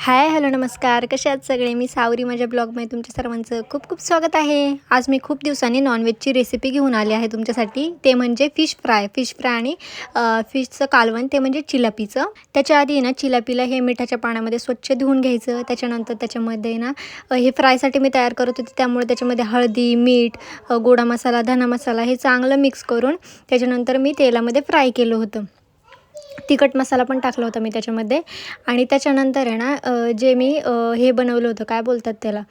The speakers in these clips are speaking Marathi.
हाय हॅलो नमस्कार, कसे आहात सगळे. मी सावरी माझ्या ब्लॉगमध्ये तुमच्या सर्वांचं खूप खूप स्वागत आहे. आज मी खूप दिवसांनी नॉनव्हेजची रेसिपी घेऊन आली आहे तुमच्यासाठी. ते म्हणजे फिश फ्राय आणि फिशचं कालवण, ते म्हणजे चिलापीचं. त्याच्या आधी ना चिलापीला हे मिठाच्या पाण्यामध्ये स्वच्छ धुवून घ्यायचं. त्याच्यानंतर त्याच्यामध्ये ना हे फ्रायसाठी मी तयार करत होते, त्यामुळे त्याच्यामध्ये हळदी, मीठ, गोडा मसाला, धना मसाला हे चांगलं मिक्स करून त्याच्यानंतर मी तेलामध्ये फ्राय केलं होतं. तिखट मसाला पण टाकला होता मी त्याच्यामध्ये. आणि त्याच्यानंतर आहे ना जे मी हे बनवलं होतं, काय बोलतात त्याला,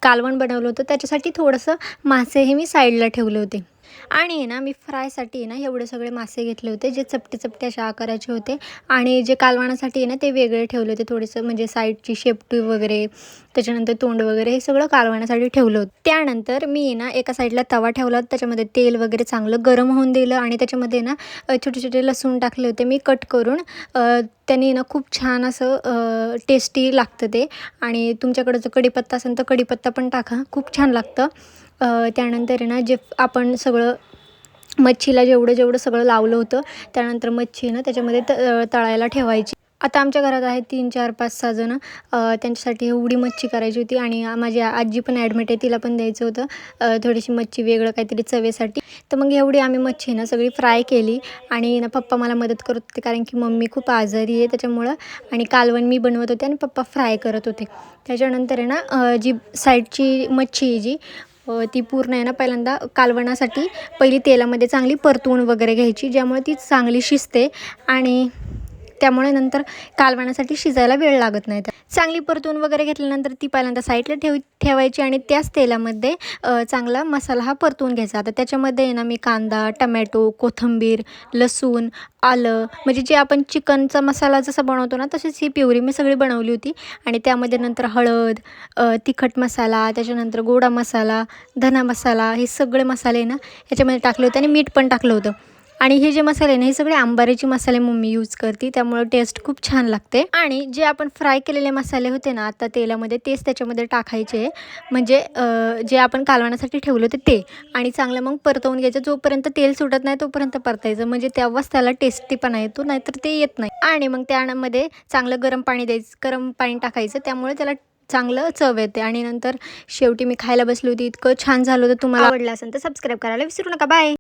कालवण बनवलं होतं. त्याच्यासाठी थोडंसं मासे हे मी साईडला ठेवले होते. आणि आहे ना मी फ्रायसाठी आहे ना एवढे सगळे मासे घेतले होते, जे चपटे चपटे अशा आकाराचे होते. आणि जे कालवणासाठी आहे ना ते वेगळे ठेवले होते, थोडेसं म्हणजे साईडची शेपटी वगैरे, त्याच्यानंतर तोंड वगैरे हे सगळं कालवण्यासाठी ठेवलं होतं. त्यानंतर मी आहे ना एका साईडला तवा ठेवला, त्याच्यामध्ये तेल वगैरे चांगलं गरम होऊन दिलं. आणि त्याच्यामध्ये ना छोटे छोटे लसूण टाकले होते मी कट करून. त्यांनी ना खूप छान असं टेस्टी लागतं ते. आणि तुमच्याकडं जर कढीपत्ता असेल तर कढीपत्ता पण टाका, खूप छान लागतं. त्यानंतर आहे ना जे आपण सगळं मच्छीला जेवढं जेवढं सगळं लावलं होतं, त्यानंतर मच्छी ना त्याच्यामध्ये तळायला ठेवायची. आता आमच्या घरात आहे 3, 4, 5, 6 जणं. त्यांच्यासाठी एवढी मच्छी करायची होती. आणि माझी आजी पण ॲडमिट आहे, तिला पण द्यायचं होतं थोडीशी मच्छी वेगळं काहीतरी चवेसाठी. तर मग एवढी आम्ही मच्छी ना सगळी फ्राय केली. आणि ना पप्पा मला मदत करत होते, कारण की मम्मी खूप आजारी आहे त्याच्यामुळं. आणि कालवण मी बनवत होते आणि पप्पा फ्राय करत होते. त्याच्यानंतर आहे ना जी साईडची मच्छी आहे जी ती पूर्ण आहे ना पहिल्यांदा कालवणासाठी पहिली तेलामध्ये चांगली परतवून वगैरे घ्यायची, ज्यामुळे ती चांगली शिजते. आणि त्यामुळे नंतर कालवणासाठी शिजायला वेळ लागत नाही. चांगली परतून वगैरे घेतल्यानंतर ती पहिल्यांदा साईडला ठेवायची. आणि त्याच तेलामध्ये चांगला मसाला हा परतून घ्यायचा. आता त्याच्यामध्ये ना मी कांदा, टमॅटो, कोथिंबीर, लसूण, आलं, म्हणजे जे आपण चिकनचा मसाला जसा बनवतो ना तशीच ही प्युरी मी सगळी बनवली होती. आणि त्यामध्ये नंतर हळद, तिखट मसाला, त्याच्यानंतर गोडा मसाला, धना मसाला, हे सगळे मसाले ना ह्याच्यामध्ये टाकले होते. आणि मीठ पण टाकलं होतं. आणि हे जे मसाले ना हे सगळे अंबारीचे मसाले मम्मी यूज करते, त्यामुळे टेस्ट खूप छान लागते. आणि जे आपण फ्राय केलेले मसाले होते ना आता तेलामध्ये, तेच त्याच्यामध्ये टाकायचे. म्हणजे जे आपण कालवण्यासाठी ठेवलं होते ते. आणि चांगलं मग परतवून घ्यायचं, जोपर्यंत तेल सुटत नाही तोपर्यंत परतायचं, म्हणजे तेव्हाच त्याला टेस्टीपणा येतो, नाहीतर ते येत नाही. आणि मग त्यामध्ये चांगलं गरम पाणी द्यायचं, गरम पाणी टाकायचं, त्यामुळे त्याला चांगलं चव येते. आणि नंतर शेवटी मी खायला बसली होती. इतकं छान झालं होतं. तुम्हाला आवडलं असेल तर सबस्क्राईब करायला विसरू नका. बाय.